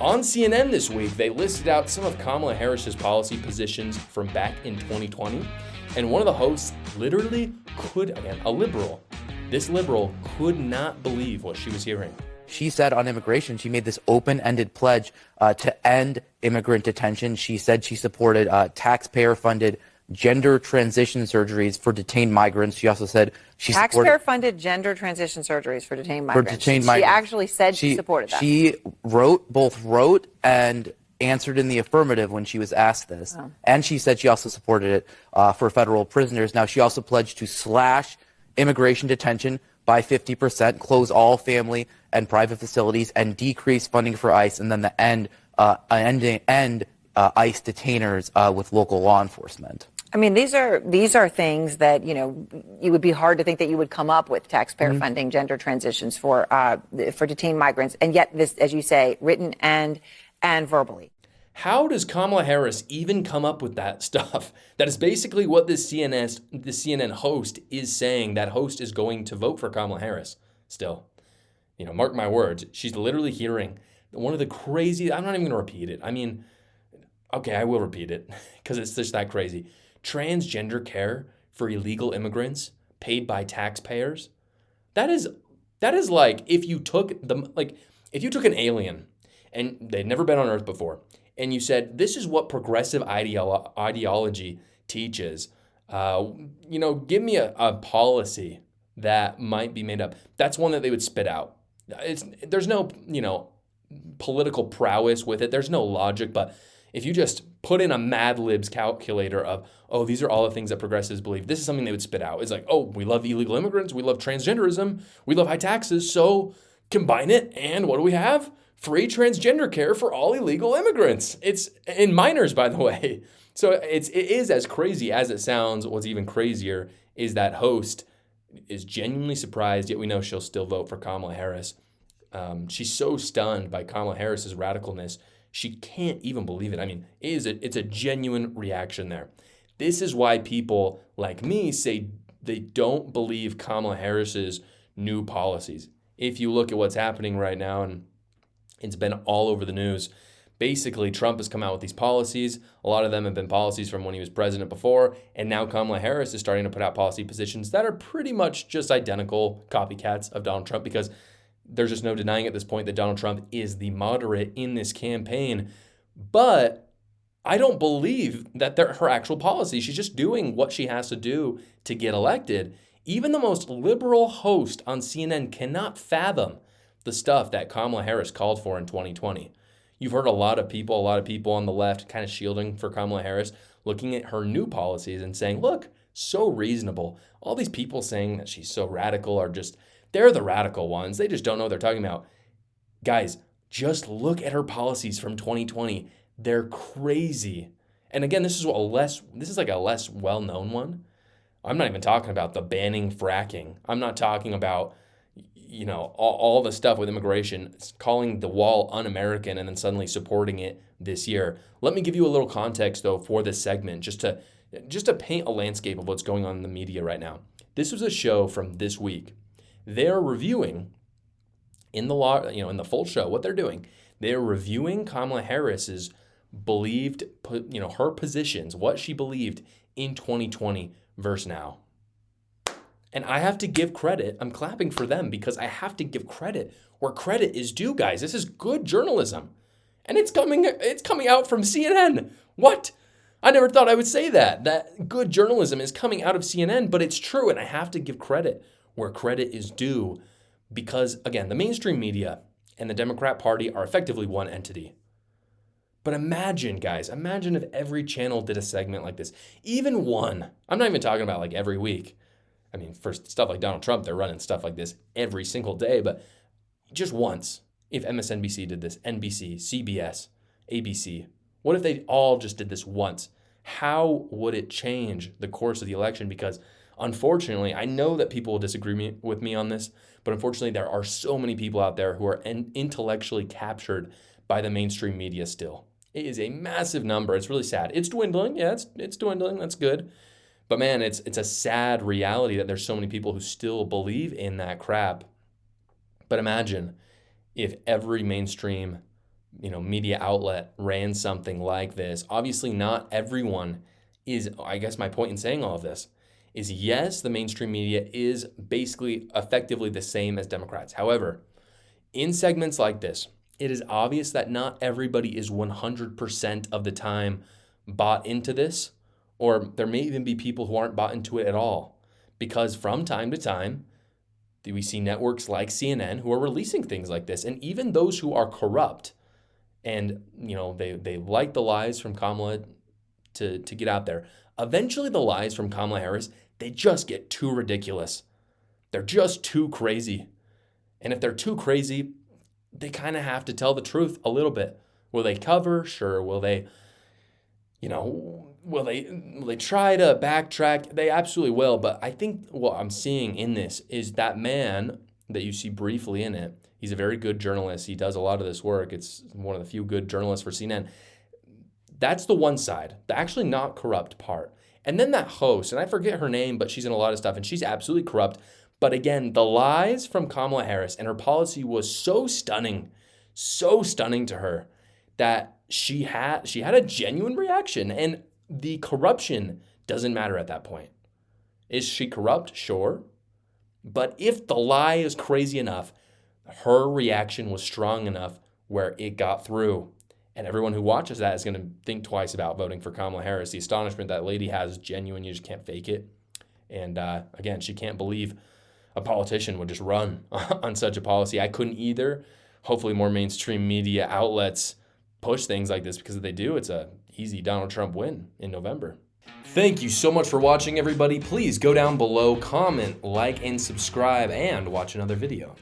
On CNN this week, they listed out some of Kamala Harris's policy positions from back in 2020, and one of the hosts literally this liberal could not believe what she was hearing. She said on immigration, she made this open-ended pledge to end immigrant detention. She said she supported taxpayer-funded gender transition surgeries for detained migrants. She also said she supported taxpayer-funded gender transition surgeries for detained migrants. She actually said she supported that. She both wrote and answered in the affirmative when she was asked this. Oh. And she said she also supported it for federal prisoners. Now, she also pledged to slash immigration detention by 50%, close all family and private facilities, and decrease funding for ICE, and then the end ICE detainers with local law enforcement. I mean, these are things that, it would be hard to think that you would come up with taxpayer funding gender transitions for detained migrants, and yet this, as you say, written and verbally. How does Kamala Harris even come up with that stuff? That is basically what this CNN host is saying. That host is going to vote for Kamala Harris still. Mark my words, she's literally hearing one of the crazy, I'm not even going to repeat it. I mean, okay, I will repeat it because it's just that crazy. Transgender care for illegal immigrants paid by taxpayers. That is like if you took an alien and they'd never been on Earth before, and you said, this is what progressive ideology teaches. Give me a policy that might be made up. That's one that they would spit out. There's no, political prowess with it. There's no logic. But if you just put in a Mad Libs calculator of, oh, these are all the things that progressives believe, this is something they would spit out. It's like, oh, we love illegal immigrants. We love transgenderism. We love high taxes. So combine it. And what do we have? Free transgender care for all illegal immigrants. It's in minors, by the way. So it is as crazy as it sounds. What's even crazier is that host is genuinely surprised, yet we know she'll still vote for Kamala Harris. She's so stunned by Kamala Harris's radicalness, she can't even believe it. I mean, it's a genuine reaction there. This is why people like me say they don't believe Kamala Harris's new policies. If you look at what's happening right now, and it's been all over the news, basically Trump has come out with these policies. A lot of them have been policies from when he was president before, and now Kamala Harris is starting to put out policy positions that are pretty much just identical copycats of Donald Trump, because there's just no denying at this point that Donald Trump is the moderate in this campaign. But I don't believe that they're her actual policies. She's just doing what she has to do to get elected. Even the most liberal host on CNN cannot fathom the stuff that Kamala Harris called for in 2020. You've heard a lot of people on the left kind of shielding for Kamala Harris, looking at her new policies and saying, look, so reasonable. All these people saying that she's so radical they're the radical ones. They just don't know what they're talking about. Guys, just look at her policies from 2020. They're crazy. And again, this is like a less well-known one. I'm not even talking about the banning fracking. I'm not talking about all the stuff with immigration, calling the wall un-American and then suddenly supporting it this year. Let me give you a little context, though, for this segment, just to paint a landscape of what's going on in the media right now. This was a show from this week. They're reviewing in the full show, what they're doing. They're reviewing Kamala Harris's believed, her positions, what she believed in 2020 versus now. And I have to give credit. I'm clapping for them because I have to give credit where credit is due, guys. This is good journalism. And it's coming out from CNN. What? I never thought I would say that good journalism is coming out of CNN, but it's true. And I have to give credit where credit is due because, again, the mainstream media and the Democrat Party are effectively one entity. But imagine, guys, if every channel did a segment like this. Even one. I'm not even talking about like every week. I mean, for stuff like Donald Trump, they're running stuff like this every single day. But just once, if MSNBC did this, NBC, CBS, ABC, what if they all just did this once? How would it change the course of the election? Because unfortunately, I know that people will disagree with me on this, but unfortunately, there are so many people out there who are intellectually captured by the mainstream media still. It is a massive number. It's really sad. It's dwindling. Yeah, it's dwindling. That's good. But man, it's a sad reality that there's so many people who still believe in that crap. But imagine if every mainstream media outlet ran something like this. Obviously, not everyone is, I guess my point in saying all of this is, yes, the mainstream media is basically effectively the same as Democrats. However, in segments like this, it is obvious that not everybody is 100% of the time bought into this, or there may even be people who aren't bought into it at all. Because from time to time, we see networks like CNN who are releasing things like this. And even those who are corrupt and, they like the lies from Kamala to get out there. Eventually the lies from Kamala Harris, they just get too ridiculous. They're just too crazy. And if they're too crazy, they kind of have to tell the truth a little bit. Will they cover? Sure. Will they, will they try to backtrack? They absolutely will. But I think what I'm seeing in this is that man that you see briefly in it, he's a very good journalist. He does a lot of this work. It's one of the few good journalists for CNN. That's the one side, the actually not corrupt part. And then that host, and I forget her name, but she's in a lot of stuff, and she's absolutely corrupt. But again, the lies from Kamala Harris and her policy was so stunning to her that she had a genuine reaction. And the corruption doesn't matter at that point. Is she corrupt? Sure. But if the lie is crazy enough, her reaction was strong enough where it got through. And everyone who watches that is going to think twice about voting for Kamala Harris. The astonishment that lady has is genuine. You just can't fake it. And again, she can't believe a politician would just run on such a policy. I couldn't either. Hopefully more mainstream media outlets push things like this, because if they do, it's a easy Donald Trump win in November. Thank you so much for watching, everybody. Please go down below, comment, like, and subscribe, and watch another video.